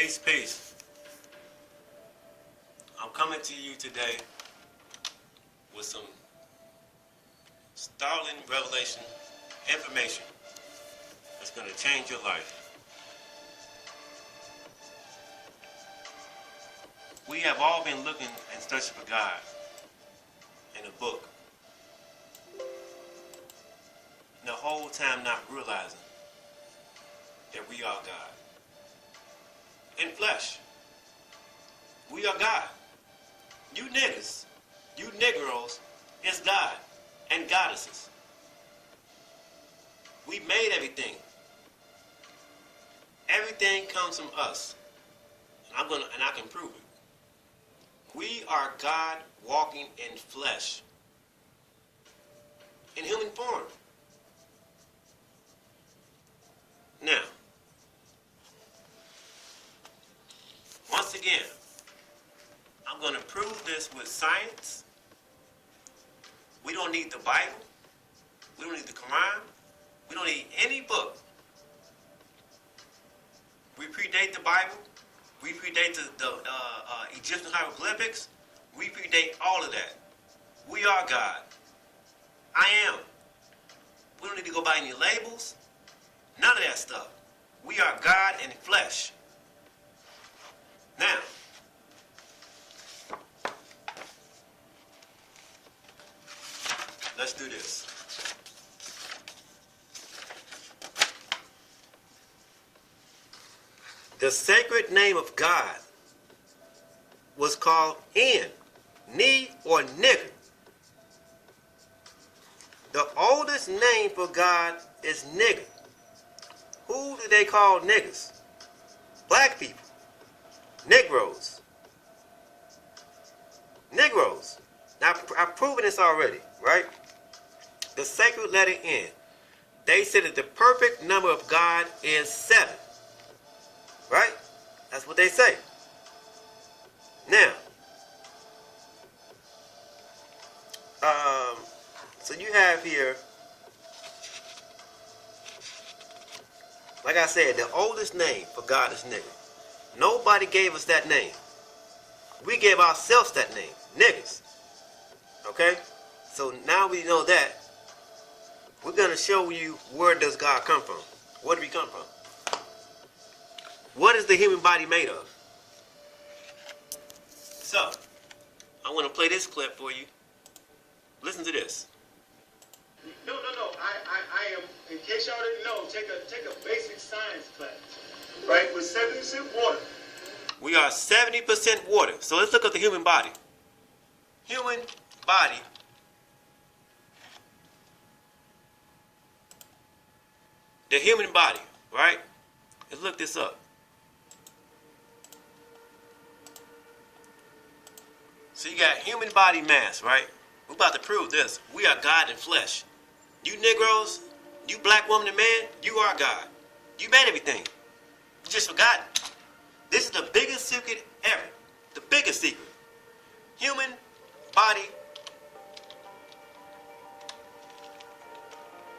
Peace, peace. I'm coming to you today with some startling revelation information that's going to change your life. We have all been looking and searching for God in a book, and the whole time not realizing that we are God. In flesh, we are God. You niggas, you Negroes, is God and goddesses. We made everything. Everything comes from us. And I can prove it. We are God walking in flesh, in human form. Now, once again, I'm going to prove this with science. We don't need the Bible. We don't need the Quran. We don't need any book. We predate the Bible. We predate the Egyptian hieroglyphics. We predate all of that. We are God. I am. We don't need to go by any labels. None of that stuff. We are God in flesh. Now, let's do this. The sacred name of God was called Ni or nigger. The oldest name for God is nigger. Who do they call niggers? Black people. Negroes. Negroes. Now, I've proven this already, right? The sacred letter N. They said that the perfect number of God is 7. Right? That's what they say. Now, so you have here, like I said, the oldest name for God is nigger. Nobody gave us that name. We gave ourselves that name, niggers. Okay? So now we know that. We're going to show you where does God come from. Where do we come from? What is the human body made of? So, I want to play this clip for you. Listen to this. No. I am, in case y'all didn't know, take a basic science class, right, with 70% water. We are 70% water. So let's look at the human body. Human body. The human body, right? Let's look this up. So you got human body mass, right? We're about to prove this. We are God in flesh. You Negroes, you black woman and man, you are God. You made everything. You just forgotten. This is the biggest secret ever. The biggest secret. Human body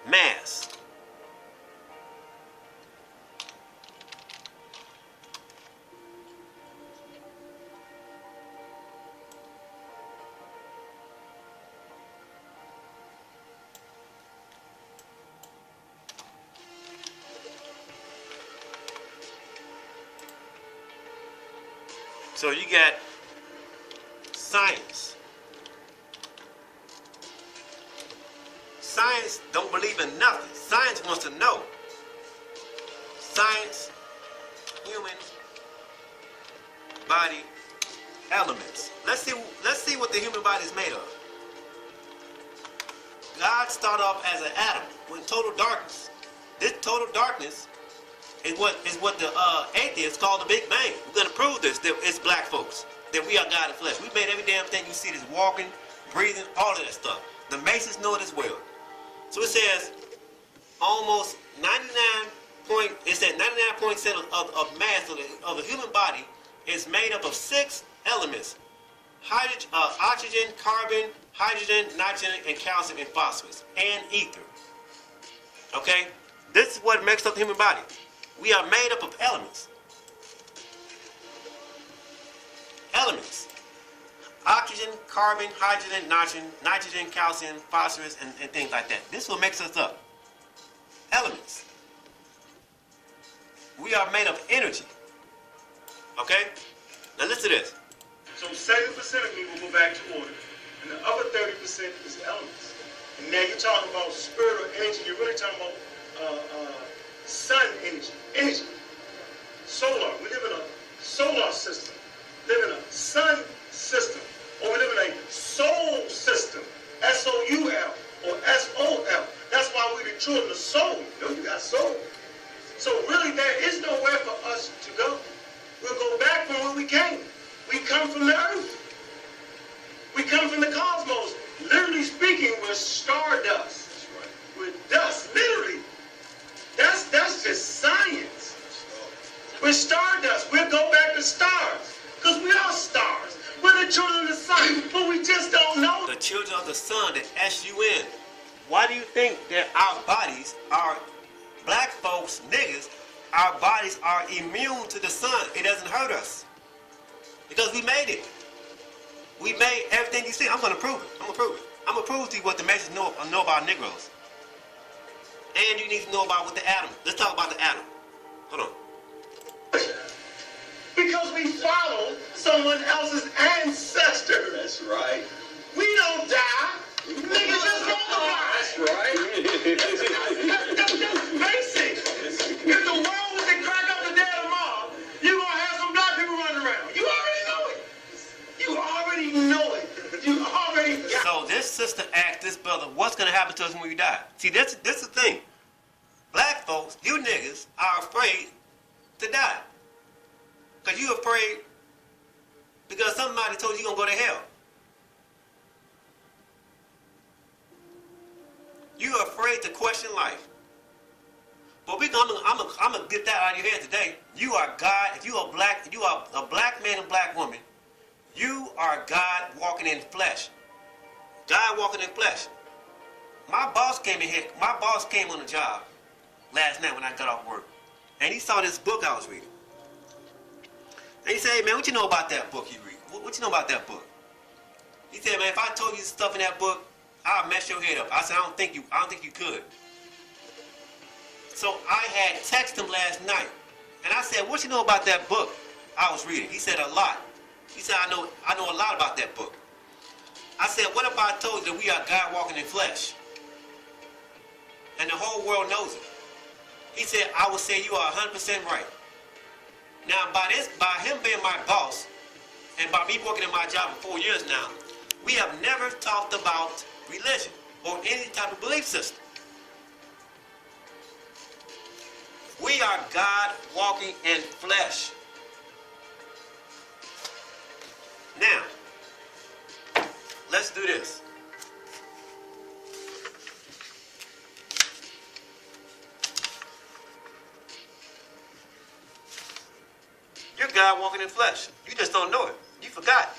mass. So you got science. Science don't believe in nothing. Science wants to know. Science, human body elements. Let's see what the human body is made of. God started off as an atom with total darkness. This total darkness is what the atheists call the Big Bang. We're going to prove this, that it's black folks, that we are God in flesh. We made every damn thing you see that's walking, breathing, all of that stuff. The Masons know it as well. So it says almost 99% of mass of the human body is made up of 6 elements. Oxygen, carbon, hydrogen, nitrogen, and calcium and phosphorus, and ether. Okay? This is what makes up the human body. We are made up of elements. elements. Oxygen, carbon, hydrogen, nitrogen, calcium, phosphorus, and things like that. This is what makes us up. Elements. We are made of energy. Okay? Now listen to this. So 70% of me will go back to order, and the other 30% is elements. And now you're talking about spiritual energy. You're really talking about sun energy, solar. We live in a solar system, live in a sun system, or we live in a soul system, S-O-U-L or S-O-L. That's why we're the children of soul. You know, you got soul. So really, there is nowhere for us to go. We'll go back from where we came. We come from the earth. We come from the cosmos. Literally speaking, we're stardust. We're dust, literally. That's just science. We're stardust. We'll go back to stars. Because we are stars. We're the children of the sun. But we just don't know. The children of the sun, the S-U-N. Why do you think that our bodies, our black folks, niggas, our bodies are immune to the sun? It doesn't hurt us. Because we made it. We made everything you see. I'm going to prove it. I'm going to prove to you what the Masons know about Negroes. And you need to know about what the atom. Let's talk about the atom. Hold on. Because we follow someone else's ancestor. That's right. We don't die. Niggas just multiply. That's right. That's basic. If the world was to crack up the day tomorrow, you're going to have some black people running around. You already know it. You already know it. You already got it. So this sister asked this brother, what's going to happen to us when we die? See, this is the thing. Black folks, you niggas, are afraid to die. Because you're afraid because somebody told you you're going to go to hell. You're afraid to question life. But I'm gonna get that out of your head today. You are God. If you are a black man and black woman, you are God walking in flesh. God walking in flesh. My boss came in here. My boss came on the job last night when I got off work, and he saw this book I was reading. And he said, "Hey man, what you know about that book you read? What you know about that book?" He said, "Man, if I told you stuff in that book, I'll mess your head up." I said, I don't think you could. So I had texted him last night, and I said, "What you know about that book I was reading?" He said, "A lot." He said, I know a lot about that book." I said, "What if I told you that we are God walking in flesh? And the whole world knows it?" He said, "I would say you are 100% right." Now, by him being my boss, and by me working in my job for 4 years now, we have never talked about religion or any type of belief system. We are God walking in flesh. Now, let's do this. You're God walking in flesh. You just don't know it. You forgot.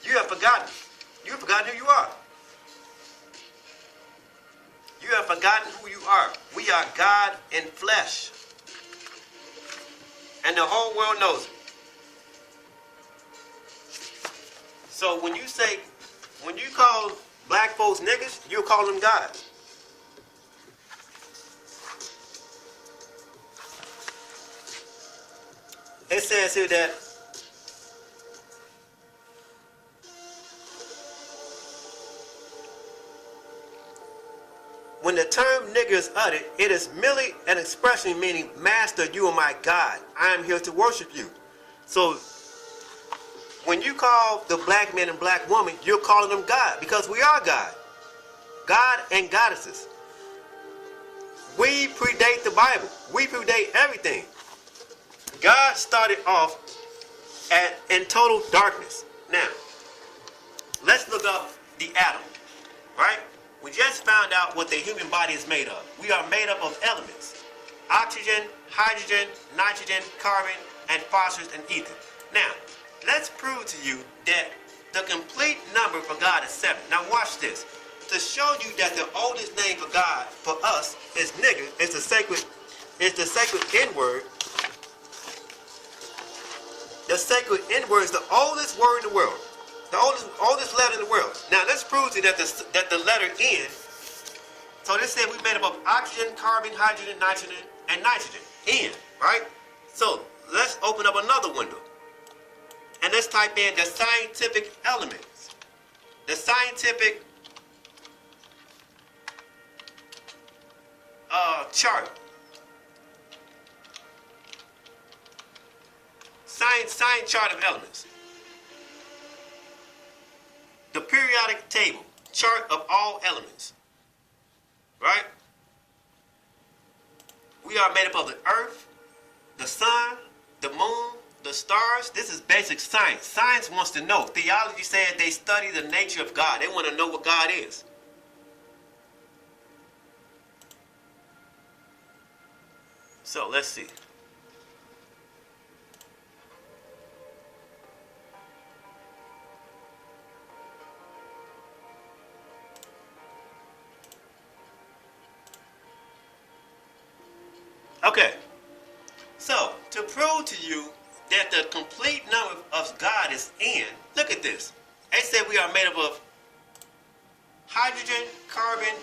You have forgotten. You have forgotten who you are. You have forgotten who you are. We are God in flesh. And the whole world knows it. So when you call black folks niggas, you call them God. It says here that when the term nigger is uttered, it is merely an expression meaning, "Master, you are my God. I am here to worship you." So when you call the black man and black woman, you're calling them God, because we are God. God and goddesses. We predate the Bible. We predate everything. God started off in total darkness. Now, let's look up the atom, right? We just found out what the human body is made of. We are made up of elements: oxygen, hydrogen, nitrogen, carbon, and phosphorus and ether. Now, let's prove to you that the complete number for God is 7. Now watch this. To show you that the oldest name for God, for us, is nigger, is the sacred N-word. The sacred N word is the oldest word in the world. The oldest letter in the world. Now let's prove to you that the letter N. So this said we made up of oxygen, carbon, hydrogen, nitrogen, and nitrogen. N, right? So let's open up another window. And let's type in the scientific elements. The scientific chart. Science chart of elements. The periodic table, chart of all elements. Right? We are made up of the earth, the sun, the moon, the stars. This is basic science. Science wants to know. Theology said they study the nature of God. They want to know what God is. So let's see. Okay. So to prove to you that the complete number of God is N, look at this. They said we are made up of hydrogen, carbon,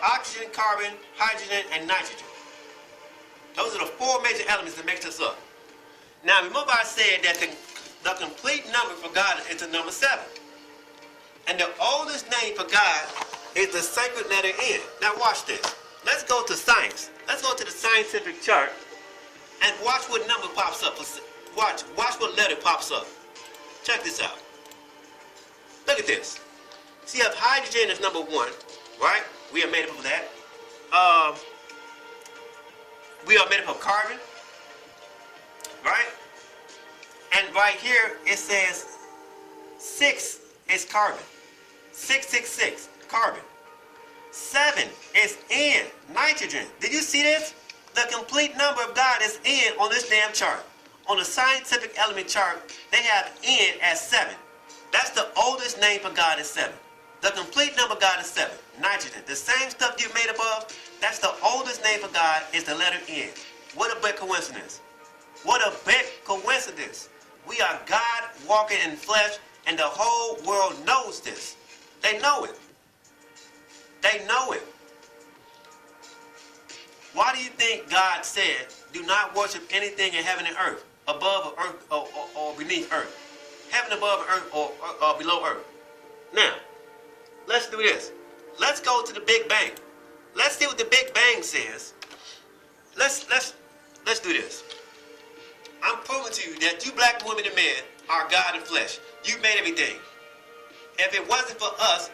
oxygen, carbon, hydrogen, and nitrogen. Those are the four major elements that make us up. Now remember I said that the complete number for God is the number 7. And the oldest name for God is the sacred letter N. Now watch this. Let's go to science. Let's go to the scientific chart and watch what number pops up. Watch what letter pops up. Check this out. Look at this. See, you have hydrogen as number 1, right? We are made up of that. We are made up of carbon, right? And right here it says 6 is carbon. 666, carbon. 7 is N, nitrogen. Did you see this? The complete number of God is N on this damn chart. On the scientific element chart, they have N as 7. That's the oldest name for God is 7. The complete number of God is 7. Nitrogen. The same stuff you made up of, that's the oldest name for God is the letter N. What a big coincidence. What a big coincidence. We are God walking in flesh, and the whole world knows this. They know it. They know it. Why do you think God said, do not worship anything in heaven and earth, above earth or beneath earth? Heaven above earth or below earth. Now, let's do this. Let's go to the Big Bang. Let's see what the Big Bang says. Let's do this. I'm proving to you that you black women and men are God in flesh. You made everything. If it wasn't for us,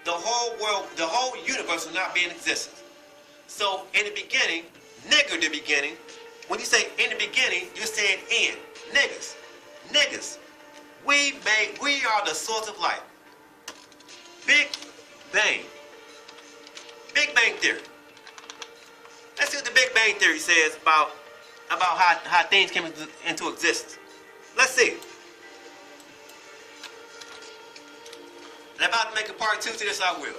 the whole world, the whole universe would not be in existence. So in the beginning, nigger the beginning, when you say in the beginning, you're saying in. Niggas. Niggas. We are the source of life. Big Bang. Big Bang Theory. Let's see what the Big Bang Theory says about how things came into existence. Let's see. And I'm about to make a part 2 to this, I will.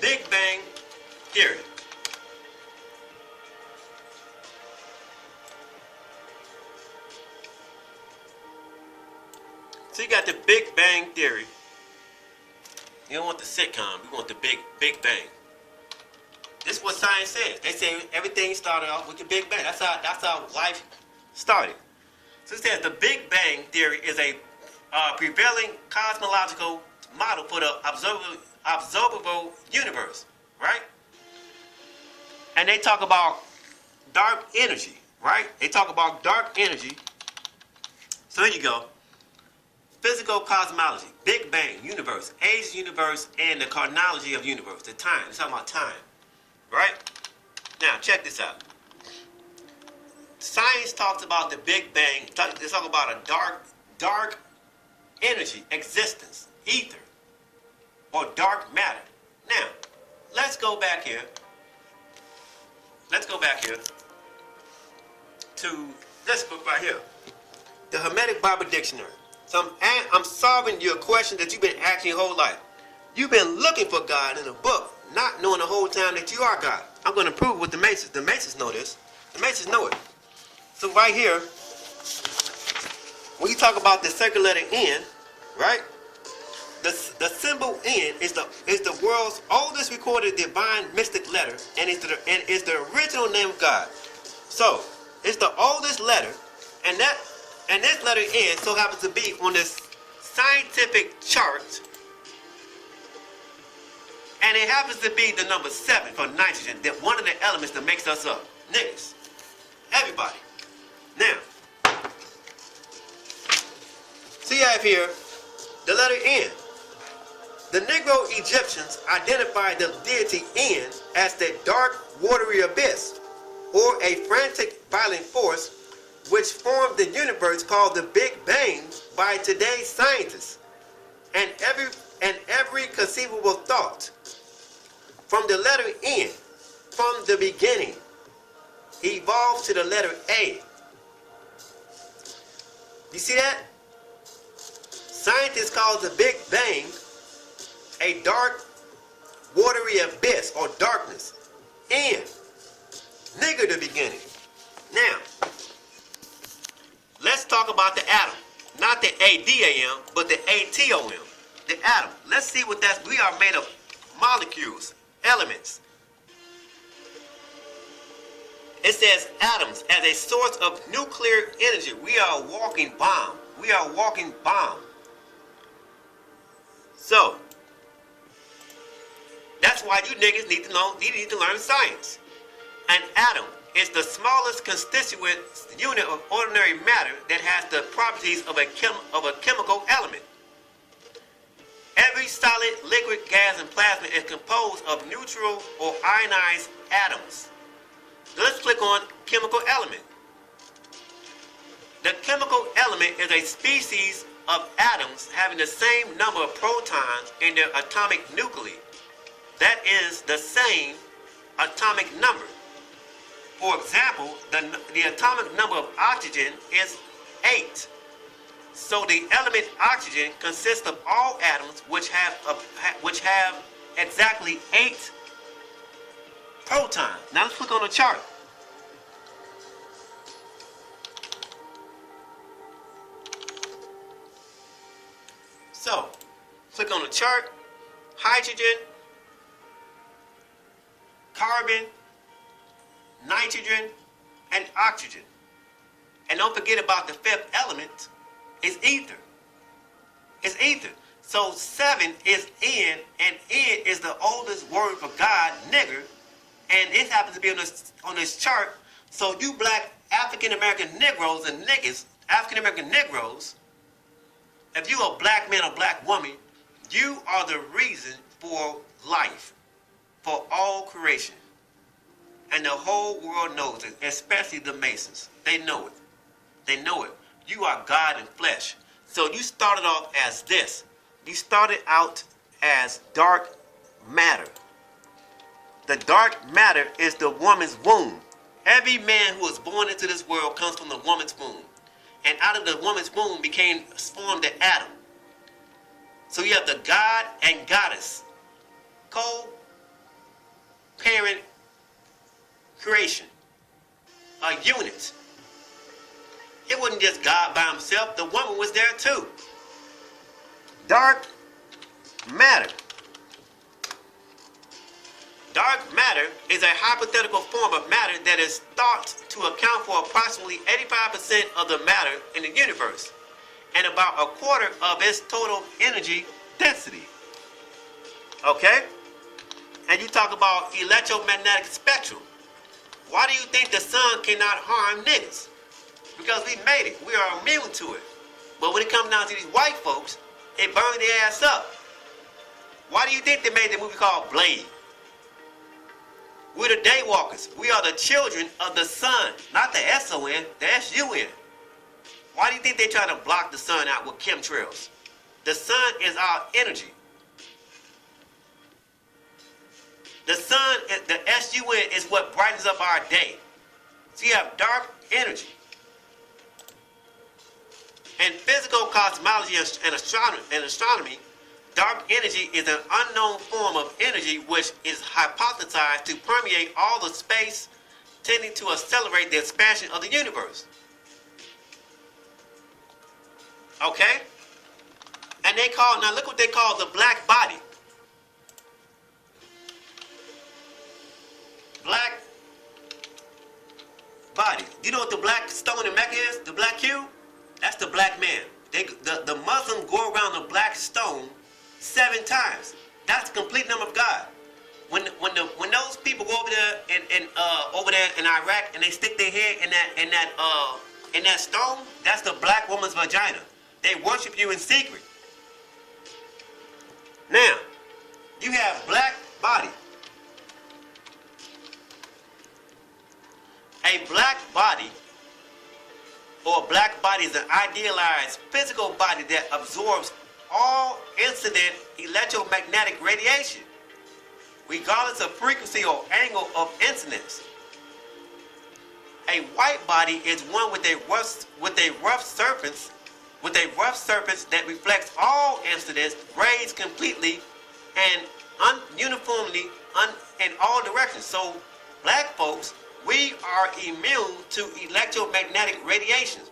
Big Bang Theory. So you got the Big Bang Theory. You don't want the sitcom. You want the Big Bang. This is what science says. They say everything started off with the Big Bang. That's how life started. So it says the Big Bang Theory is a prevailing cosmological model for the observable universe, right? And they talk about dark energy, right? They talk about dark energy. So here you go. Physical cosmology, Big Bang, universe, age universe, and the chronology of universe, the time. It's talking about time, right? Now, check this out. Science talks about the Big Bang. They talk about a dark energy, existence, ether, or dark matter. Now, let's go back here. Let's go back here to this book right here, the Hermetic Bible Dictionary. So I'm solving your question that you've been asking your whole life. You've been looking for God in a book not knowing the whole time that you are God. I'm going to prove it with the Masons. The Masons know this. The Masons know it. So right here, when you talk about the circular letter N, right? The symbol N is the world's oldest recorded divine mystic letter, and is the original name of God. So it's the oldest letter, and this letter N so happens to be on this scientific chart, and it happens to be the number 7 for nitrogen, that one of the elements that makes us up. Niggas. Everybody. Now, so you have here the letter N. The Negro Egyptians identified the deity N as the dark, watery abyss, or a frantic, violent force which formed the universe called the Big Bang by today's scientists. And every conceivable thought from the letter N, from the beginning, evolved to the letter A. You see that? Scientists call the Big Bang a dark, watery abyss or darkness. And nigger the beginning. Now, let's talk about the atom. Not the ADAM, but the ATOM. The atom. Let's see what that's. We are made of molecules, elements. It says atoms as a source of nuclear energy. We are a walking bomb. We are a walking bomb. So, that's why you niggas need to learn science. An atom is the smallest constituent unit of ordinary matter that has the properties of a chemical element. Every solid, liquid, gas, and plasma is composed of neutral or ionized atoms. Let's click on chemical element. The chemical element is a species of atoms having the same number of protons in their atomic nuclei. That is the same atomic number. For example, the atomic number of oxygen is 8. So the element oxygen consists of all atoms which have exactly 8 protons. Now let's click on the chart. So, click on the chart. Hydrogen, carbon, nitrogen, and oxygen. And don't forget about the 5th element, is ether. It's ether. So 7 is N, and N is the oldest word for God, nigger, and it happens to be on this chart. So you black African American Negroes and niggas, African American Negroes, if you a black man or black woman, you are the reason for life, for all creation. And the whole world knows it, especially the Masons. They know it. They know it. You are God in flesh. So you started off as this. You started out as dark matter. The dark matter is the woman's womb. Every man who is born into this world comes from the woman's womb. And out of the woman's womb formed the atom. So you have the God and goddess. Co-parent creation. A unit. It wasn't just God by himself. The woman was there too. Dark matter. Dark matter is a hypothetical form of matter that is thought to account for approximately 85% of the matter in the universe and about a quarter of its total energy density. Okay? And you talk about electromagnetic spectrum. Why do you think the sun cannot harm niggas? Because we made it. We are immune to it. But when it comes down to these white folks, it burns their ass up. Why do you think they made the movie called Blade? We're the daywalkers. We are the children of the sun. Not the S-O-N, the S-U-N. Why do you think they're trying to block the sun out with chemtrails? The sun is our energy. The sun, the S-U-N, is what brightens up our day. So you have dark energy. And physical cosmology and astronomy, Dark energy is an unknown form of energy which is hypothesized to permeate all the space, tending to accelerate the expansion of the universe. Okay? And they call, now look what they call the black body. Black body. You know what the black stone in Mecca is? The black cube? That's the black man. The Muslims go around the black stone 7 times. That's the complete number of God. When those people go over there in Iraq and they stick their head in that stone, that's the black woman's vagina. They worship you in secret. Now, you have black body. A black body, or a black body, is an idealized physical body that absorbs all incident electromagnetic radiation, regardless of frequency or angle of incidence. A white body is one with a rough surface that reflects all incidents, rays completely and uniformly in all directions. So, black folks, we are immune to electromagnetic radiation.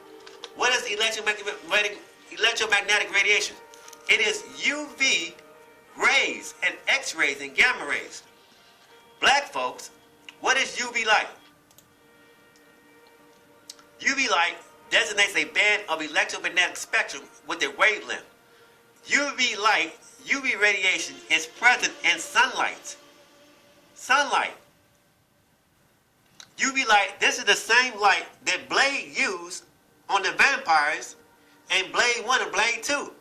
What is electromagnetic radiation? It is UV rays and X-rays and gamma rays. Black folks, what is UV light? UV light designates a band of electromagnetic spectrum with a wavelength. UV light, UV radiation is present in sunlight. Sunlight. UV light, this is the same light that Blade used on the vampires in Blade 1 and Blade 2.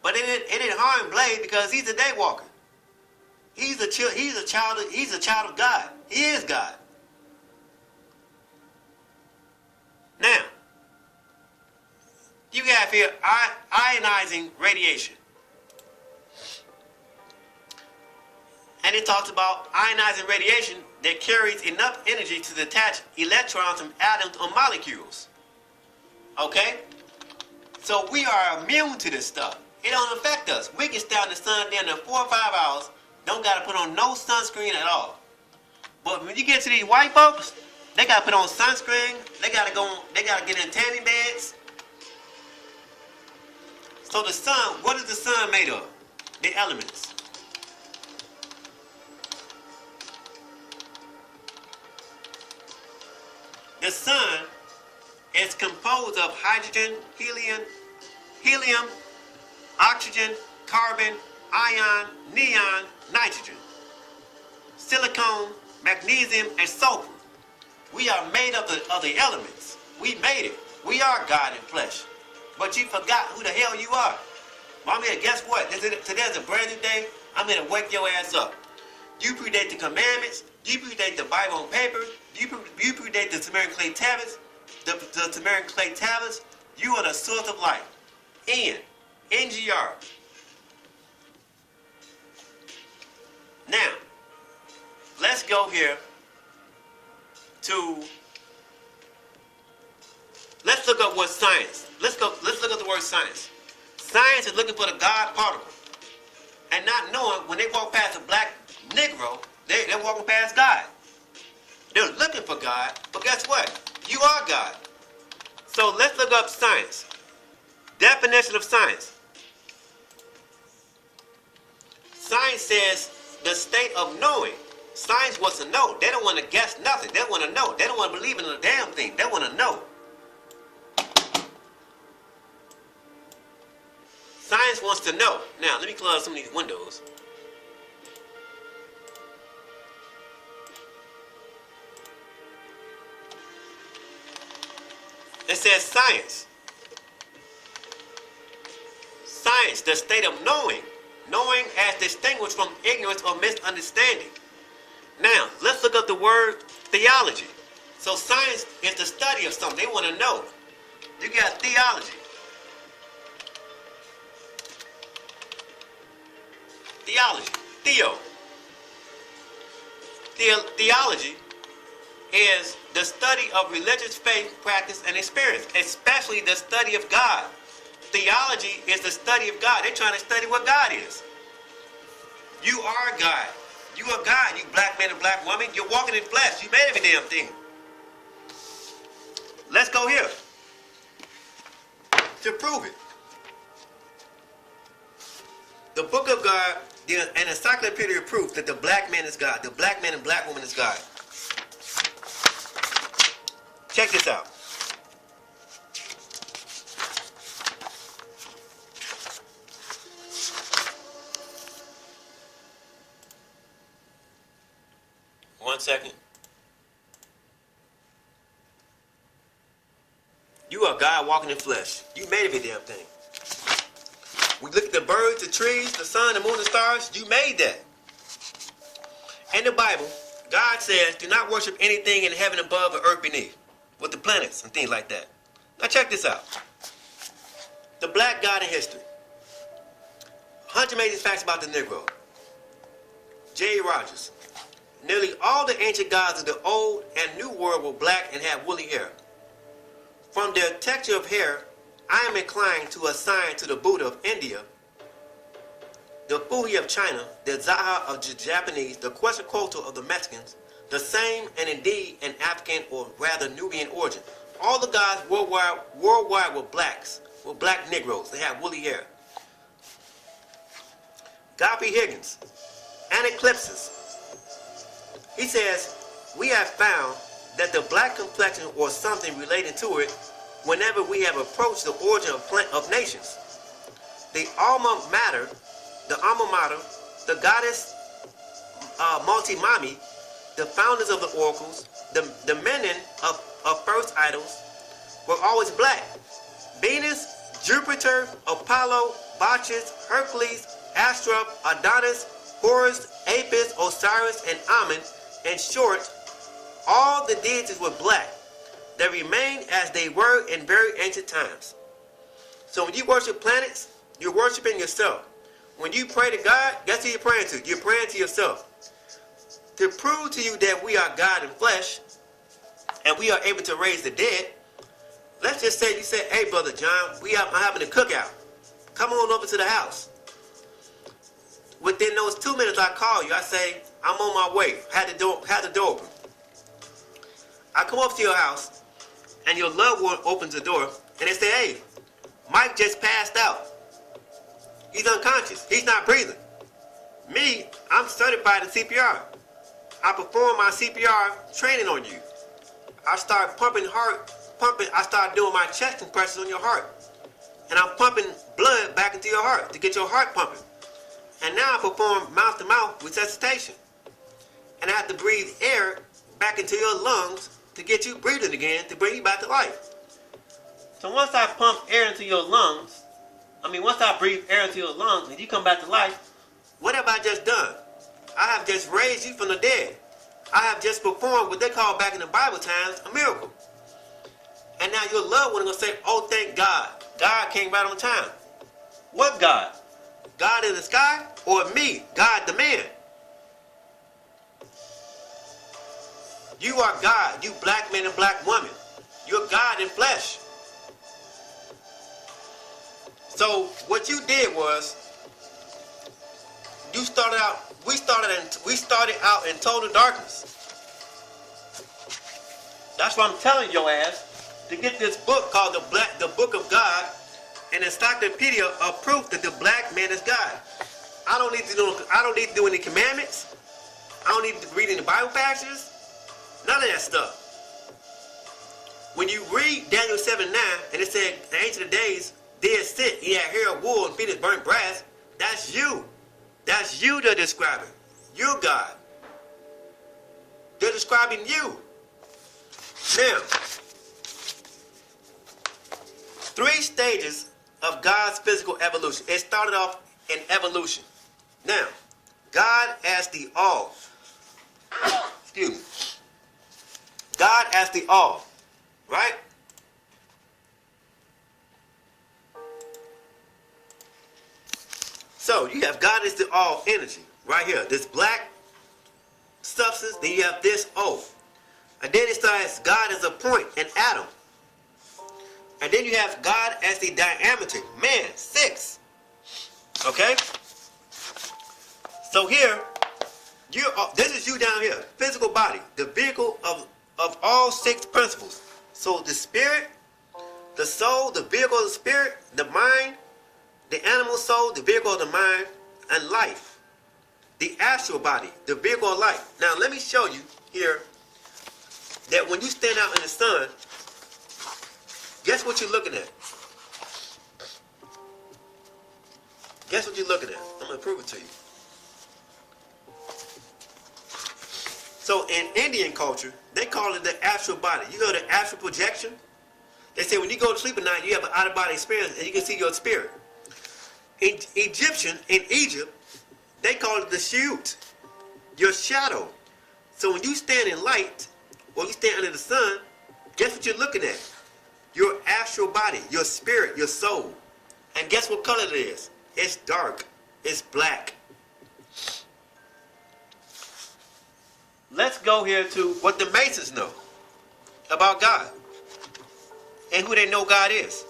But it didn't harm Blade because he's a daywalker. He's a child of God. He is God. Now, you have here ionizing radiation. And it talks about ionizing radiation that carries enough energy to detach electrons from atoms or molecules. Okay? So we are immune to this stuff. It don't affect us. We can stand in the sun there in 4 or 5 hours, don't got to put on no sunscreen at all. But when you get to these white folks, they got to put on sunscreen, they got to get in tanning beds. So the sun, what is the sun made of? The elements. The sun is composed of hydrogen, helium, oxygen, carbon, ion, neon, nitrogen, silicon, magnesium, and sulfur. We are made of the elements. We made it. We are God in flesh. But you forgot who the hell you are. Well, I'm here, guess what? Today's a brand new day. I'm here to wake your ass up. You predate the commandments. You predate the Bible on paper. You predate the Sumerian clay tablets. The Sumerian clay tablets. You are the source of life. NGR. Now, let's go here to, let's look up what science. Let's look at the word science. Science is looking for the God particle. And not knowing when they walk past a black Negro, they're walking past God. They're looking for God, but guess what? You are God. So let's look up science. Definition of science. Science says the state of knowing. Science wants to know. They don't want to guess nothing. They want to know. They don't want to believe in a damn thing. They want to know. Science wants to know. Now, let me close some of these windows. It says science. Science, the state of knowing. Knowing as distinguished from ignorance or misunderstanding. Now, let's look up the word theology. So science is the study of something. They want to know. You got theology. Theology. Theology is the study of religious faith, practice, and experience, especially the study of God. Theology is the study of God. They're trying to study what God is. You are God. You are God, you black man and black woman. You're walking in flesh. You made every damn thing. Let's go here to prove it. The book of God, an encyclopedia proof that the black man is God. The black man and black woman is God. Check this out. One second. You are God walking in flesh. You made every damn thing. We look at the birds, the trees, the sun, the moon, the stars. You made that. In the Bible, God says, do not worship anything in heaven above or earth beneath, with the planets and things like that. Now check this out. The black God in history. 100 amazing facts about the Negro. J. Rogers. Nearly all the ancient gods of the old and new world were black and had woolly hair. From their texture of hair, I am inclined to assign to the Buddha of India, the Fuhi of China, the Zaha of the Japanese, the Quetzalcoatl of the Mexicans, the same and indeed an African or rather Nubian origin. All the gods worldwide were blacks, were black Negroes. They had woolly hair. Gopi Higgins, Aneclipsis. He says, we have found that the black complexion or something related to it whenever we have approached the origin of nations. The alma mater, the goddess Multimami, the founders of the oracles, the menon of first idols, were always black. Venus, Jupiter, Apollo, Bacchus, Hercules, Astaroth, Adonis, Horus, Apis, Osiris, and Amun. In short, all the deities were black. They remain as they were in very ancient times. So when you worship planets, you're worshiping yourself. When you pray to God, guess who you're praying to? You're praying to yourself. To prove to you that we are God in flesh, and we are able to raise the dead, let's just say you say, hey, Brother John, I'm having a cookout. Come on over to the house. Within those 2 minutes I call you, I say, I'm on my way. Had the door open. I come up to your house, and your loved one opens the door, and they say, hey, Mike just passed out. He's unconscious. He's not breathing. Me, I'm certified in CPR. I perform my CPR training on you. I start I start doing my chest compressions on your heart. And I'm pumping blood back into your heart to get your heart pumping. And now I perform mouth-to-mouth resuscitation. And I have to breathe air back into your lungs to get you breathing again, to bring you back to life. So once I pump air into your lungs, once I breathe air into your lungs and you come back to life, what have I just done? I have just raised you from the dead. I have just performed what they call back in the Bible times a miracle. And now your loved one is going to say, oh, thank God. God came right on time. What God? God in the sky or me, God the man? You are God, you black man and black woman. You're God in flesh. So what you did was, we started out in total darkness. That's why I'm telling your ass to get this book called the Book of God, an encyclopedia of proof that the black man is God. I don't need to do any commandments. I don't need to read any Bible passages. None of that stuff. When you read Daniel 7:9 and it said the ancient of days did sit, he had hair of wool and feet as burnt brass, that's you. That's you they're describing. You're God. They're describing you. Now, 3 stages of God's physical evolution. It started off in evolution. Now, God as the all. Excuse me. God as the all. Right? So, you have God as the all energy. Right here. This black substance. Then you have this O. And then it starts God as a point, an atom. And then you have God as the diameter. Man, 6. Okay? So here, this is you down here. Physical body. The vehicle of all 6 principles. So the spirit, the soul, the vehicle of the spirit, the mind, the animal soul, the vehicle of the mind, and life. The astral body, the vehicle of life. Now let me show you here that when you stand out in the sun, guess what you're looking at? Guess what you're looking at? I'm going to prove it to you. So in Indian culture, they call it the astral body. You go to astral projection. They say when you go to sleep at night, you have an out-of-body experience and you can see your spirit. In Egypt, they call it the shiut, your shadow. So when you stand in light, or you stand under the sun, guess what you're looking at? Your astral body, your spirit, your soul. And guess what color it is? It's dark. It's black. Let's go here to what the Masons know about God and who they know God is.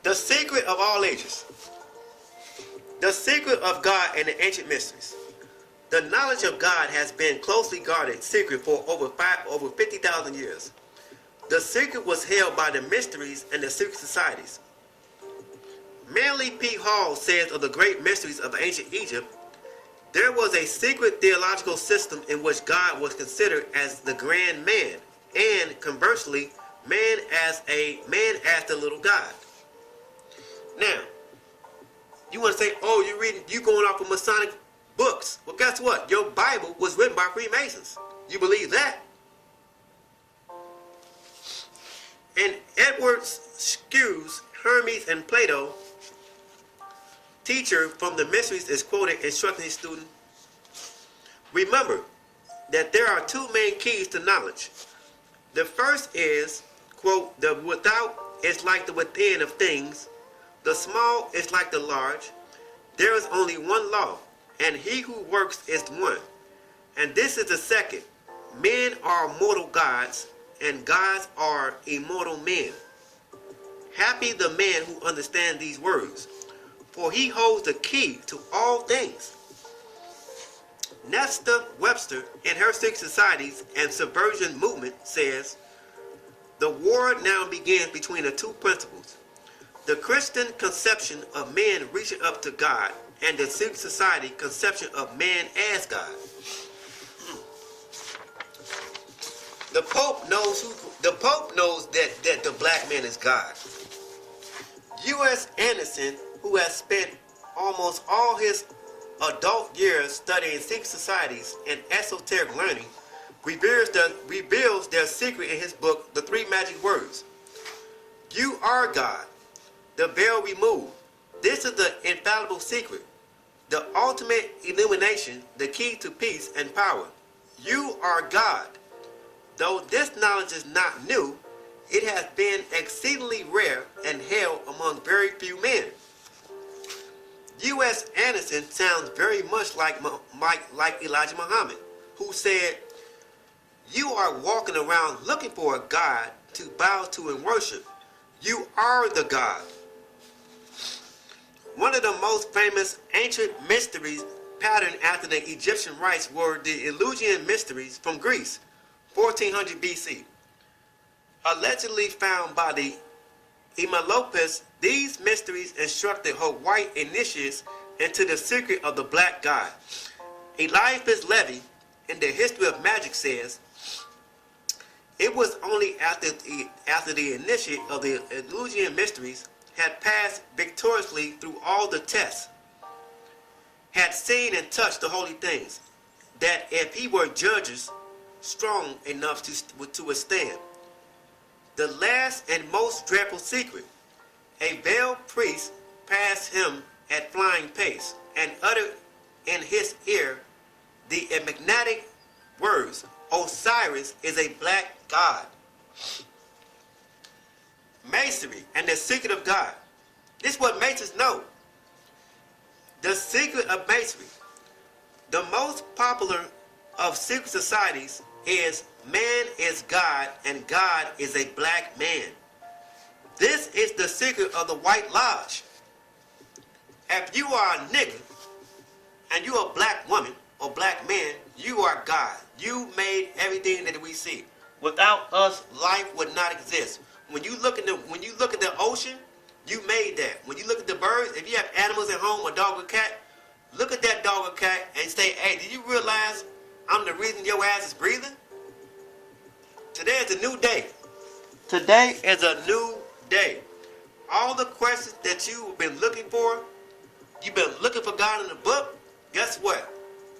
The secret of all ages. The secret of God and the ancient mysteries. The knowledge of God has been closely guarded secret for over 50,000 years. The secret was held by the mysteries and the secret societies. Manly P. Hall says of the great mysteries of ancient Egypt, there was a secret theological system in which God was considered as the grand man, and conversely, man as the little God. Now, you want to say, oh, you going off of Masonic books. Well, guess what? Your Bible was written by Freemasons. You believe that? And Edward Skews, Hermes, and Plato, teacher from the mysteries, is quoted instructing his student, remember that there are 2 main keys to knowledge. The first is, quote, the without is like the within of things. The small is like the large. There is only one law, and he who works is one. And this is the second. Men are mortal gods, and gods are immortal men. Happy the man who understands these words, for he holds the key to all things. Nesta Webster, in her Secret Societies and Subversion Movement, says, the war now begins between the 2 principles. The Christian conception of man reaching up to God, and the Secret Society conception of man as God. The Pope knows that the black man is God. U.S. Anderson, who has spent almost all his adult years studying secret societies and esoteric learning, reveals their secret in his book, The 3 Magic Words. You are God. The veil removed. This is the infallible secret, the ultimate illumination, the key to peace and power. You are God. Though this knowledge is not new, it has been exceedingly rare and held among very few men. U.S. Anderson sounds very much like Elijah Muhammad, who said, you are walking around looking for a God to bow to and worship. You are the God. One of the most famous ancient mysteries patterned after the Egyptian rites were the Eleusinian mysteries from Greece, 1400 BC. Allegedly found by the Emelopas, these mysteries instructed her white initiates into the secret of the black god. Eliphas Levi, in the History of Magic, says, it was only after the initiate of the Eleusinian mysteries had passed victoriously through all the tests, had seen and touched the holy things, that if he were judges strong enough to withstand the last and most dreadful secret, a veiled priest passed him at flying pace and uttered in his ear the enigmatic words, Osiris is a black god. Masonry and the secret of God. This is what Masons know. The secret of Masonry. The most popular of secret societies is man is God and God is a black man. This is the secret of the White Lodge. If you are a nigga and you are a black woman or black man, you are God. You made everything that we see. Without us, life would not exist. When you look at the ocean, you made that. When you look at the birds, if you have animals at home, a dog or cat, look at that dog or cat and say, hey, did you realize I'm the reason your ass is breathing? Today is a new day. Today is a new day. All the questions that you've been looking for, you've been looking for God in the book, guess what?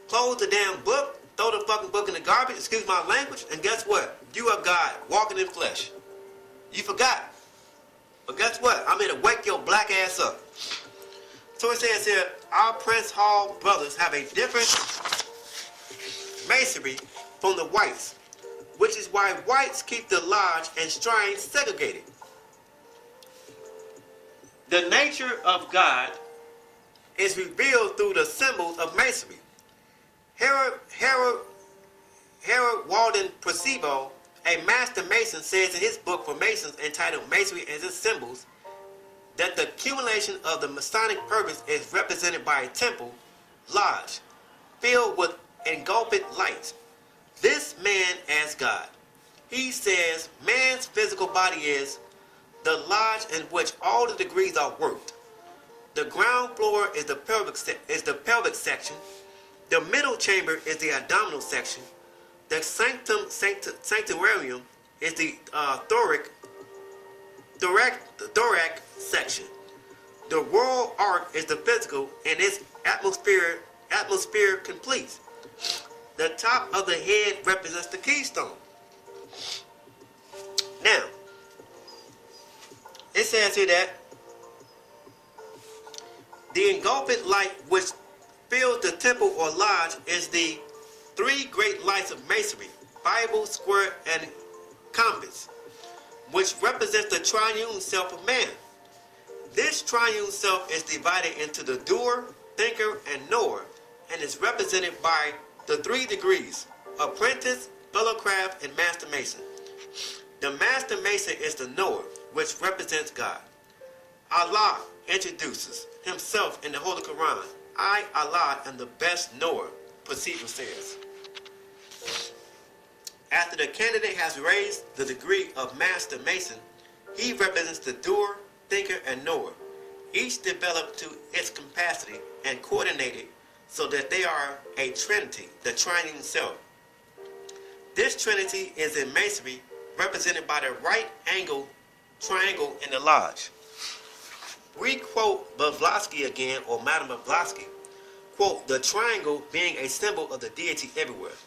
Close the damn book, throw the fucking book in the garbage, excuse my language, and guess what? You are God, walking in flesh. You forgot. But guess what? I'm here to wake your black ass up. So it says here, our Prince Hall brothers have a different masonry from the whites, which is why whites keep the lodge and shrine segregated. The nature of God is revealed through the symbols of masonry. Harold Walden Percival, a master mason, says in his book for Masons entitled Masonry and its Symbols that the accumulation of the Masonic purpose is represented by a temple, lodge, filled with engulfed lights. This man as God. He says man's physical body is the lodge in which all the degrees are worked. The ground floor is the pelvic section. The middle chamber is the abdominal section. The sanctuarium is the thoracic section. The royal ark is the physical and its atmosphere completes. The top of the head represents the keystone. Now, it says here that the engulfed light which fills the temple or lodge is the three great lights of masonry, Bible, square, and compass, which represents the triune self of man. This triune self is divided into the doer, thinker, and knower, and is represented by the 3 degrees, apprentice, fellowcraft, and master mason. The master mason is the knower, which represents God. Allah introduces himself in the Holy Quran. I, Allah, am the best knower, Percival says. After the candidate has raised the degree of master mason, he represents the doer, thinker, and knower, each developed to its capacity and coordinated so that they are a trinity, the triune self. This trinity is in masonry represented by the right angle triangle in the lodge. We quote Blavatsky again, or Madame Blavatsky, quote, the triangle being a symbol of the deity everywhere.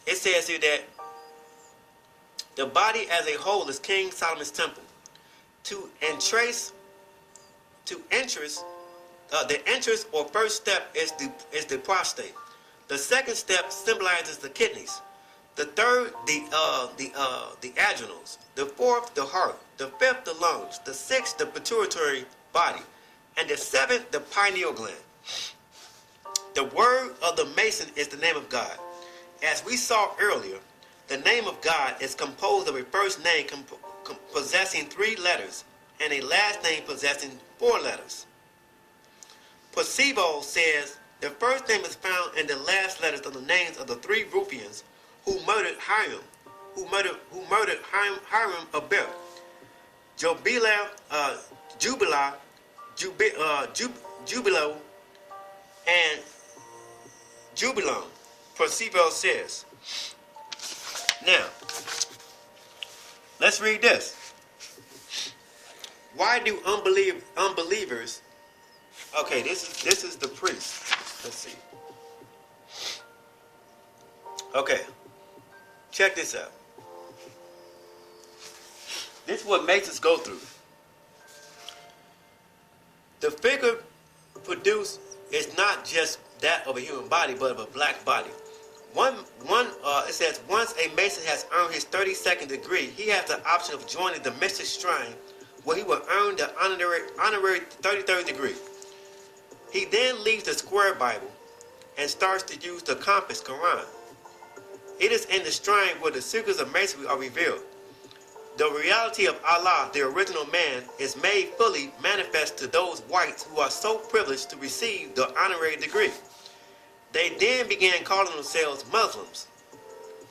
It says here that the body as a whole is King Solomon's temple. The entrance or first step is the prostate. The second step symbolizes the kidneys. The third, the adrenals. The fourth, the heart. The fifth, the lungs. The sixth, the pituitary body. And the seventh, the pineal gland. The word of the Mason is the name of God. As we saw earlier, the name of God is composed of a first name possessing 3 letters and a last name possessing 4 letters. Percival says the first name is found in the last letters of the names of the 3 ruffians who murdered Hiram, Hiram of Beth, Jubilo, and Jubilon. Percival says. Now, let's read this. Why do unbelievers? Okay, this is the priest. Let's see. Okay, check this out. This is what Masons go through. The figure produced is not just that of a human body, but of a black body. It says once a Mason has earned his 32nd degree, he has the option of joining the mystic shrine, where he will earn the honorary 33rd degree. He then leaves the square Bible, and starts to use the compass Quran. It is in the shrine where the secrets of masonry are revealed. The reality of Allah, the original man, is made fully manifest to those whites who are so privileged to receive the honorary degree. They then began calling themselves Muslims,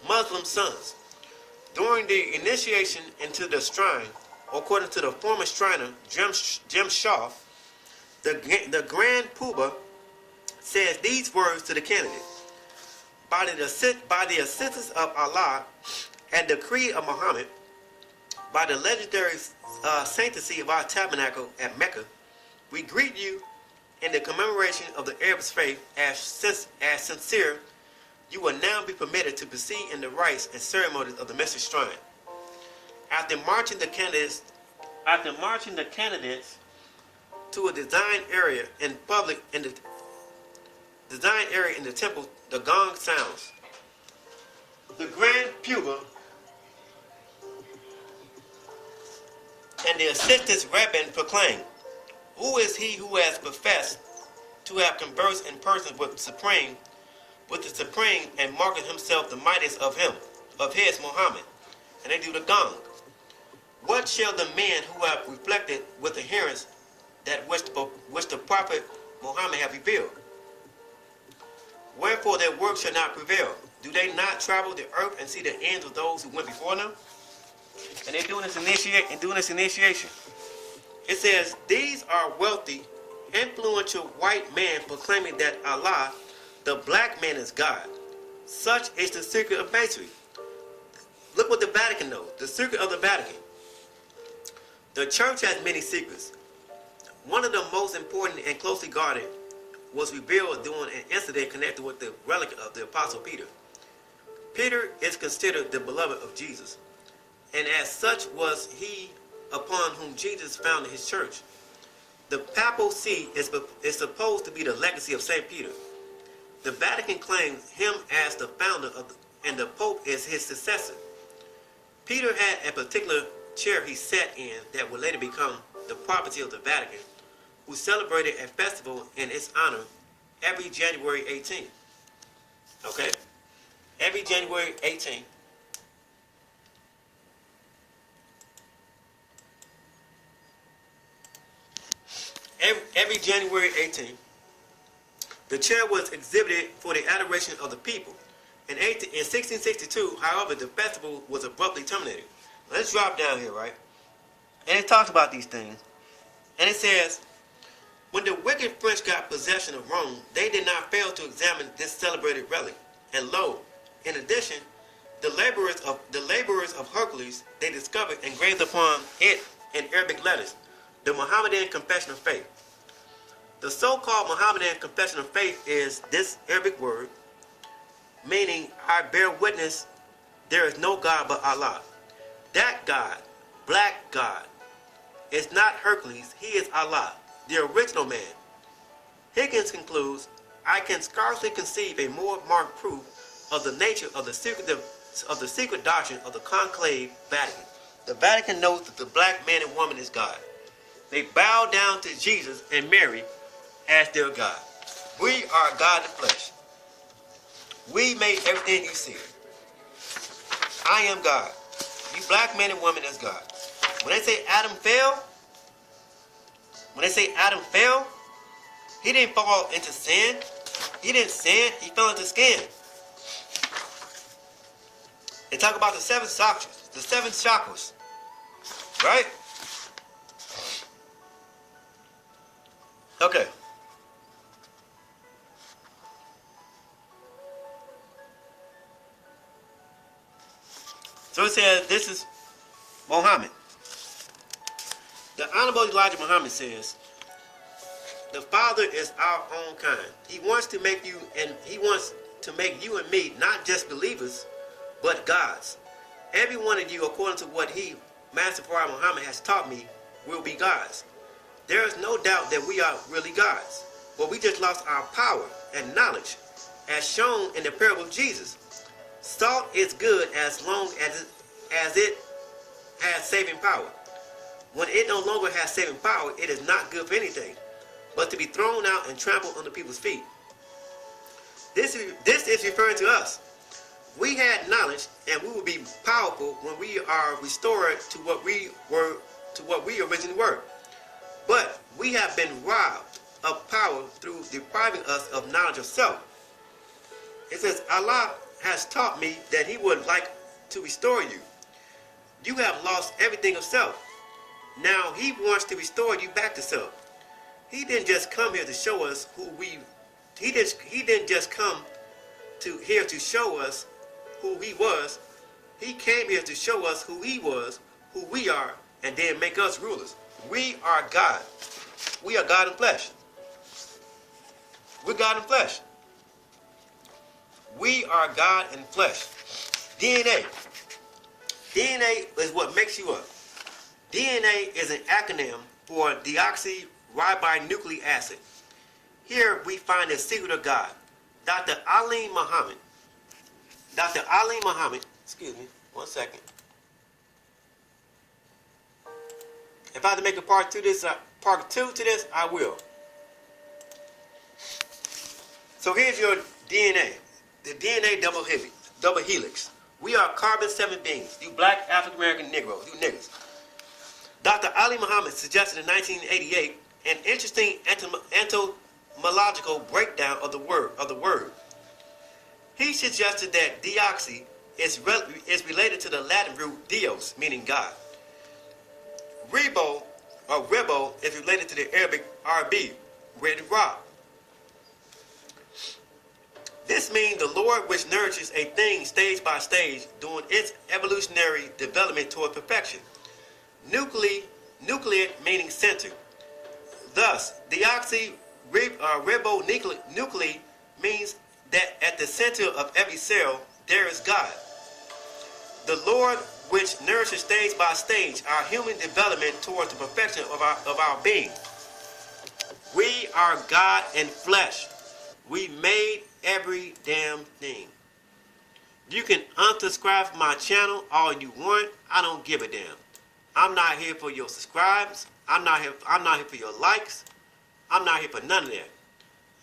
Muslim sons. During the initiation into the shrine, according to the former shriner Jim Shaw, the Grand Poobah says these words to the candidate: by the assistance of Allah and decree of Muhammad, by the legendary sanctity of our tabernacle at Mecca, we greet you in the commemoration of the Arab faith as sincere. You will now be permitted to proceed in the rites and ceremonies of the Mystic Shrine. After marching the candidates to a design area in the temple, the gong sounds. The Grand Poobah and the assistant rabbin proclaim, "Who is he who has professed to have conversed in person with the Supreme and marked himself the mightiest of his Muhammad?" And they do the gong. What shall the men who have reflected with adherence that which the Prophet Muhammad have revealed? Wherefore their work shall not prevail. Do they not travel the earth and see the ends of those who went before them? And they're doing this initiation. It says, these are wealthy, influential white men proclaiming that Allah, the black man, is God. Such is the secret of masonry. Look what the Vatican knows. The secret of the Vatican. The church has many secrets. One of the most important and closely guarded was revealed during an incident connected with the relic of the Apostle Peter. Peter is considered the beloved of Jesus, and as such was he upon whom Jesus founded his church. The papal see is supposed to be the legacy of St. Peter. The Vatican claims him as the founder and the Pope is his successor. Peter had a particular chair he sat in that would later become the property of the Vatican, who celebrated a festival in its honor every January 18th. Okay? Every January 18th. Every January 18th, the chair was exhibited for the adoration of the people. In 1662, however, the festival was abruptly terminated. Let's drop down here, right? And it talks about these things. And it says, when the wicked French got possession of Rome, they did not fail to examine this celebrated relic. And lo, in addition, the laborers of Hercules, they discovered engraved upon it in Arabic letters, the Mohammedan Confession of Faith. The so-called Mohammedan Confession of Faith is this Arabic word, meaning, I bear witness there is no God but Allah. That God, black God, is not Hercules, he is Allah, the original man. Higgins concludes, I can scarcely conceive a more marked proof of the nature of the secret doctrine of the conclave Vatican. The Vatican knows that the black man and woman is God. They bow down to Jesus and Mary as their God. We are God in flesh. We made everything you see. I am God. You black man and woman is God. When they say Adam fell, he didn't fall into sin. He didn't sin, he fell into skin. They talk about the seven chakras, right? Okay. So it says, this is Muhammad. The Honorable Elijah Muhammad says, the Father is our own kind. He wants to make you and me not just believers, but gods. Every one of you, according to what he, Master Farah Muhammad, has taught me, will be gods. There is no doubt that we are really gods, but we just lost our power and knowledge, as shown in the parable of Jesus. Salt is good as long as it has saving power. When it no longer has saving power, it is not good for anything, but to be thrown out and trampled under people's feet. This is referring to us. We had knowledge, and we will be powerful when we are restored to what we originally were. But we have been robbed of power through depriving us of knowledge of self. It says, Allah has taught me that He would like to restore you. You have lost everything of self. Now He wants to restore you back to self. He didn't just come here to show us who we. He didn't just come here to show us who He was. He came here to show us who He was, who we are, and then make us rulers. We are God. We are God in flesh. We're God in flesh. We are God in flesh. DNA. DNA is what makes you up. DNA is an acronym for deoxyribonucleic acid. Here we find the secret of God. Dr. Ali Muhammad, excuse me, 1 second. If I have to make a part two to this, I will. So here's your DNA. The DNA double helix. We are carbon-7 beings. You black, African-American, Negroes. You niggas. Dr. Ali Muhammad suggested in 1988 an interesting etymological breakdown of the word. He suggested that deoxy is related to the Latin root Dios, meaning God. Rebo is related to the Arabic RB, red rock. This means the Lord which nourishes a thing stage by stage during its evolutionary development toward perfection. Nucleate meaning center. Thus, deoxyribonucleic means that at the center of every cell there is God. The Lord which nourishes stage by stage our human development towards the perfection of our being. We are God in flesh. We made every damn thing. You can unsubscribe from my channel all you want. I don't give a damn. I'm not here for your subscribes. I'm not here for your likes. I'm not here for none of that.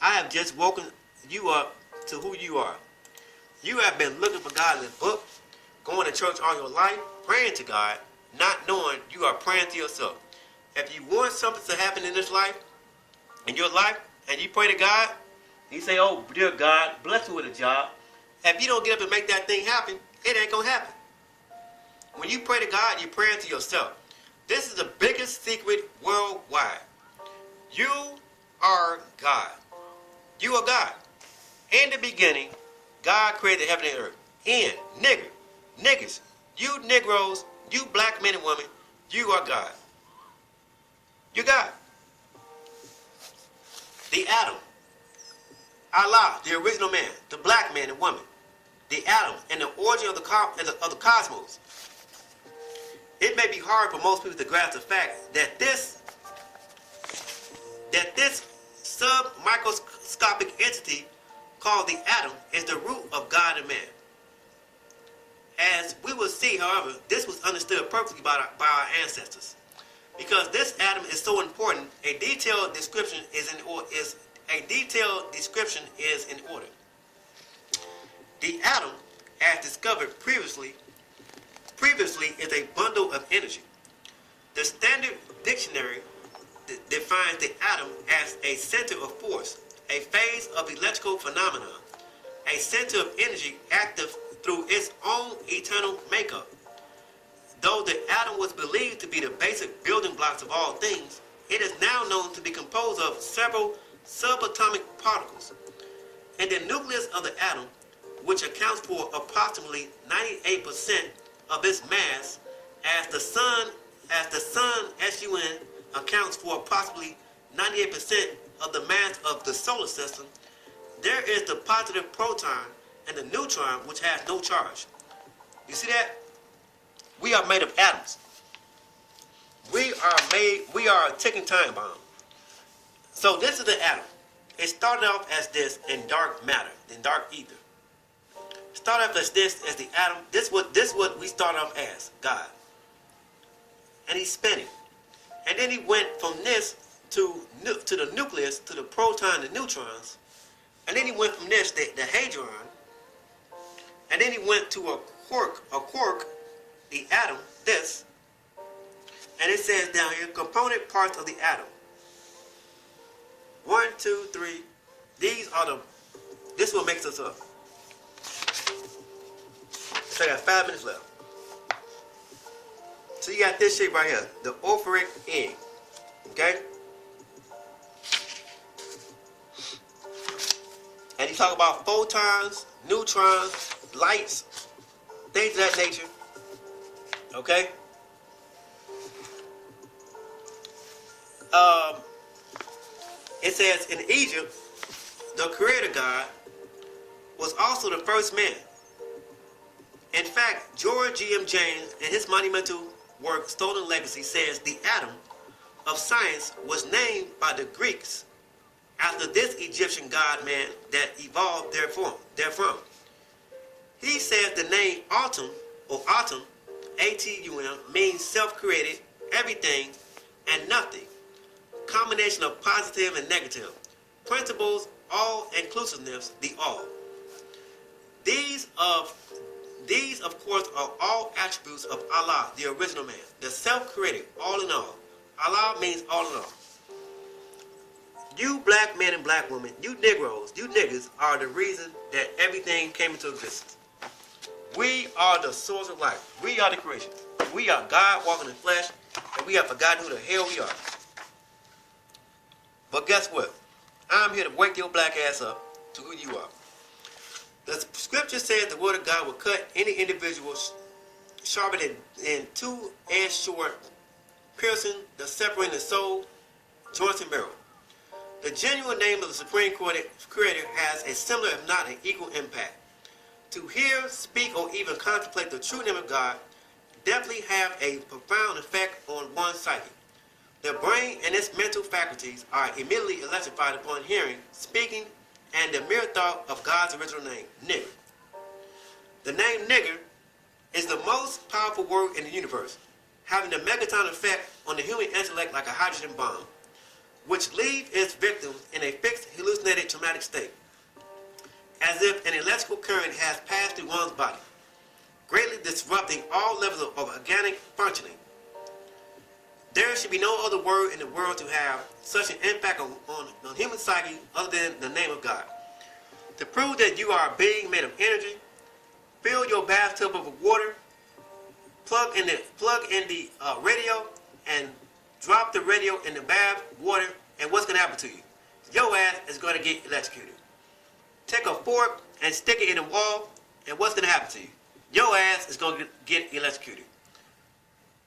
I have just woken you up to who you are. You have been looking for God in this book, going to church all your life, praying to God, not knowing you are praying to yourself. If you want something to happen in this life, in your life, and you pray to God, you say, oh, dear God, bless me with a job. If you don't get up and make that thing happen, it ain't going to happen. When you pray to God, you're praying to yourself. This is the biggest secret worldwide. You are God. You are God. In the beginning, God created heaven and earth. Niggas, you Negroes, you black men and women, you are God. You're God. The atom. Allah, the original man, the black man and woman, the atom, and the origin of the cosmos. It may be hard for most people to grasp the fact that this sub-microscopic entity called the atom is the root of God and man. As we will see, however, this was understood perfectly by our ancestors. Because this atom is so important, a detailed description is in order. The atom, as discovered previously is a bundle of energy. The Standard Dictionary defines the atom as a center of force, a phase of electrical phenomena, a center of energy active through its own eternal makeup. Though the atom was believed to be the basic building blocks of all things, it is now known to be composed of several subatomic particles. In the nucleus of the atom, which accounts for approximately 98% of its mass, as the sun, SUN, accounts for approximately 98% of the mass of the solar system, there is the positive proton and the neutron, which has no charge. You see that? We are made of atoms. We are a ticking time bomb. So this is the atom. It started off as this in dark matter, in dark ether. Started off as this as the atom. This what we start off as, God. And he's spinning. And then he went from this to the nucleus, to the proton and neutrons. And then he went from this, the hadron, and then he went to a quark, the atom, this, and it says down here, component parts of the atom. 1, 2, 3. These are this is what makes us up. So I got 5 minutes left. So you got this shape right here, the orphoric egg. Okay? And you talk about photons, neutrons, lights, things of that nature. Okay? It says in Egypt, the creator God was also the first man. In fact, George G.M. James, in his monumental work Stolen Legacy, says the atom of science was named by the Greeks after this Egyptian god-man that evolved therefrom. He says the name Atum, or Atum, A-T-U-M, means self-created, everything, and nothing. Combination of positive and negative. Principles, all-inclusiveness, the all. These of course are all attributes of Allah, the original man, the self-created, all in all. Allah means all in all. You black men and black women, you Negroes, you niggas are the reason that everything came into existence. We are the source of life. We are the creation. We are God walking in flesh, and we have forgotten who the hell we are. But guess what? I'm here to wake your black ass up to who you are. The scripture says the word of God will cut any individual sharper than two-edged sword, piercing the separating the soul, joints and marrow. The genuine name of the Supreme Creator has a similar, if not an equal impact. To hear, speak, or even contemplate the true name of God definitely have a profound effect on one's psyche. The brain and its mental faculties are immediately electrified upon hearing, speaking, and the mere thought of God's original name, nigger. The name nigger is the most powerful word in the universe, having a megaton effect on the human intellect like a hydrogen bomb, which leaves its victims in a fixed, hallucinated, traumatic state, as if an electrical current has passed through one's body, greatly disrupting all levels of organic functioning. There should be no other word in the world to have such an impact on human psyche other than the name of God. To prove that you are a being made of energy, fill your bathtub with water, plug in the radio, and drop the radio in the bath water, and what's going to happen to you? Your ass is going to get electrocuted. Take a fork and stick it in the wall, and what's going to happen to you? Your ass is going to get electrocuted.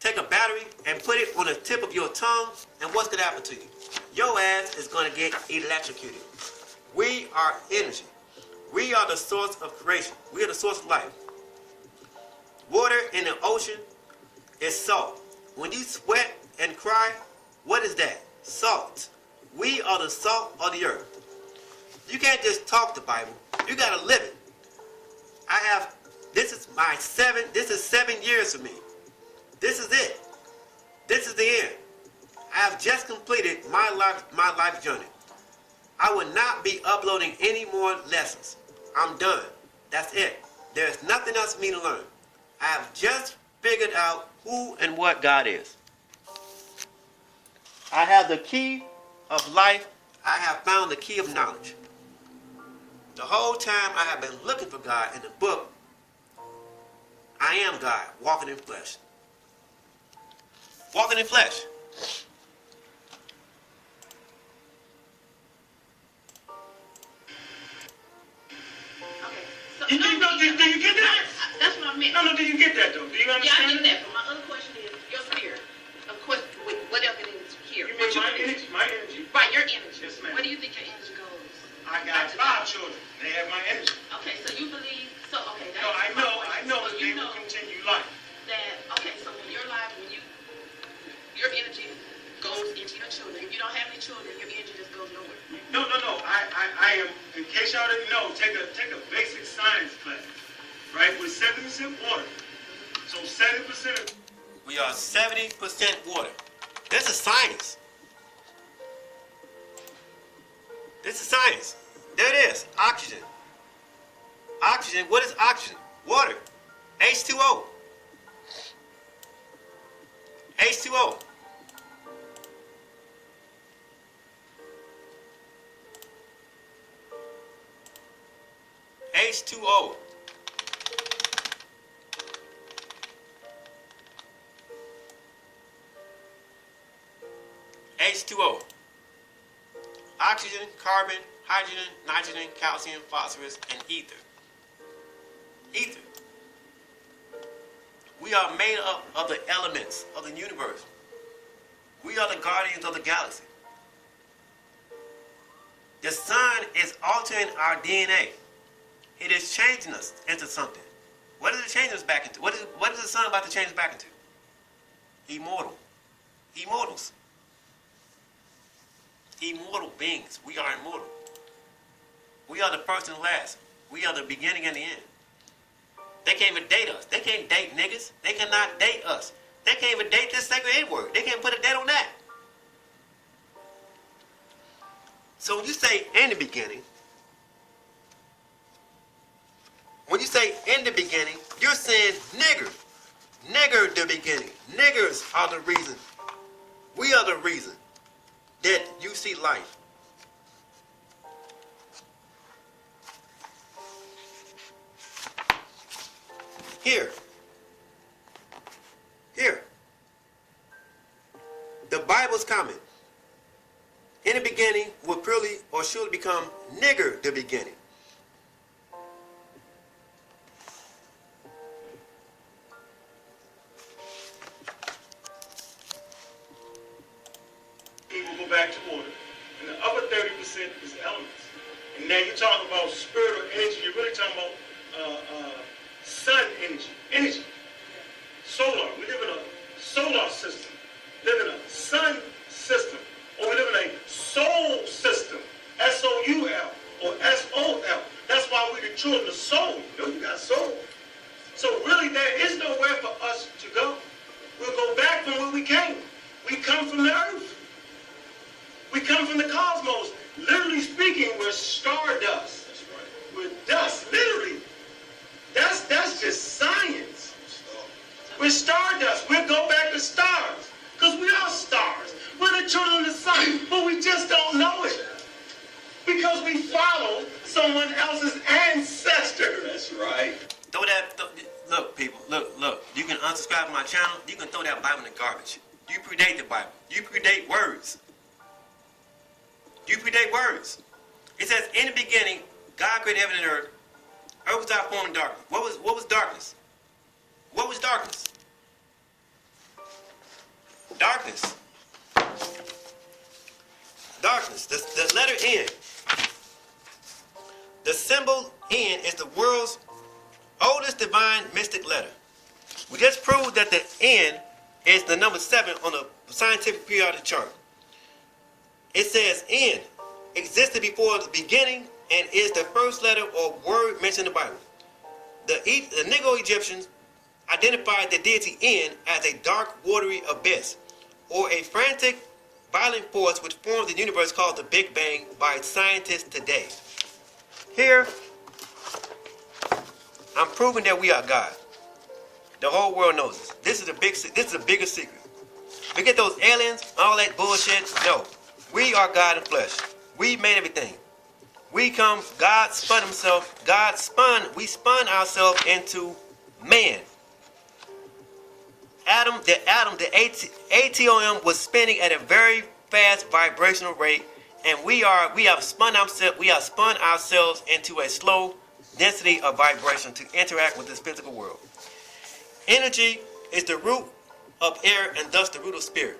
Take a battery and put it on the tip of your tongue, and what's going to happen to you? Your ass is going to get electrocuted. We are energy. We are the source of creation. We are the source of life. Water in the ocean is salt. When you sweat and cry, what is that? Salt. We are the salt of the earth. You can't just talk the Bible. You got to live it. This is 7 years for me. This is it. This is the end. I have just completed my life journey. I will not be uploading any more lessons. I'm done. That's it. There's nothing else for me to learn. I have just figured out who and what God is. I have the key of life. I have found the key of knowledge. The whole time I have been looking for God in the book, I am God, walking in flesh. Walking in flesh. Okay. So, Do you get that? That's what I meant. No, do you get that though? Do you Yeah, I understand? get that. But my other question is your spirit. Of course, with whatever it is here. You What mean my believe. energy? My energy. Right, your energy. Yes, ma'am. Where do you think your energy goes? I got 5 children. They have my energy. Okay, so you believe. So okay, that's No, I my know question. that So they you will know continue life. that. Okay, so when your life, your energy goes into your children. If you don't have any children, your energy just goes nowhere. No. I am, in case y'all didn't know, take a basic science class, right? With 70% water. So 70% of... We are 70% water. This is science. This is science. There it is. Oxygen. Oxygen. What is oxygen? Water. H2O. H2O. H2O. H2O. Oxygen, carbon, hydrogen, nitrogen, calcium, phosphorus, and ether. Ether. We are made up of the elements of the universe. We are the guardians of the galaxy. The sun is altering our DNA. It is changing us into something. What is it changing us back into? What is the sun about to change us back into? Immortal. Immortals. Immortal beings. We are immortal. We are the first and last. We are the beginning and the end. They can't even date us. They can't date niggas. They cannot date us. They can't even date this sacred N-word. They can't put a date on that. So when you say in the beginning, you're saying nigger. Nigger the beginning. Niggers are the reason. We are the reason that you see life. Here. The Bible's comment. In the beginning will purely or surely become nigger the beginning. People go back to order. And the other 30% is elements. And now you're talking about spiritual energy. You're really talking about sun energy. Energy. Solar. We live in a solar system. Live in a sun system. Or we live in a soul system. S-O-U-L or S-O-L. That's why we're the children of soul. You know, you got soul. So really there is nowhere for us to go. We'll go back from where we came. We come from the earth. We come from the cosmos. Literally speaking, we're stardust. That's right. We're dust, literally. That's just science. We're stardust. We'll go back to stars. Because we are stars. We're the children of the sun. But we just don't know it. Because we follow someone else's ancestor. That's right. Look, people, look. You can unsubscribe to my channel. You can throw that Bible in the garbage. You predate the Bible. You predate words. You predate words. It says, in the beginning, God created heaven and earth. Earth was without form and darkness. What was darkness? What was darkness? Darkness. Darkness. The letter N. The symbol N is the world's oldest divine mystic letter. We just proved that the N is the number 7 on the scientific periodic chart. It says N existed before the beginning and is the first letter or word mentioned in the Bible. The Negro Egyptians identified the deity N as a dark, watery abyss, or a frantic, violent force which formed the universe called the Big Bang by scientists today. Here, I'm proving that we are God. The whole world knows this. This is a bigger secret. Forget those aliens, all that bullshit. No. We are God in flesh. We made everything. God spun himself. We spun ourselves into man. The atom was spinning at a very fast vibrational rate, and we have spun ourselves into a slow density of vibration to interact with this physical world. Energy is the root of air and thus the root of spirit.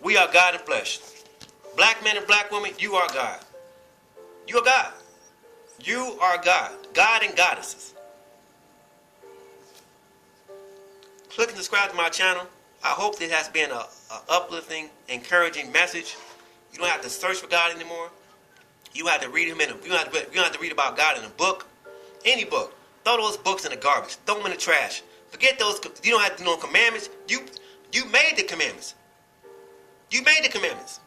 We are God in flesh. Blackman and Blackwoman, you are God. You are God. You are God. God and goddesses. Click and subscribe to my channel. I hope this has been a uplifting, encouraging message. You don't have to search for God anymore. You have to read him you don't have to read about God in a book. Any book. Throw those books in the garbage. Throw them in the trash. Forget those. You don't have to know commandments. You made the commandments. You made the commandments.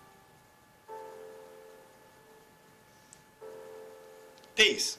Peace.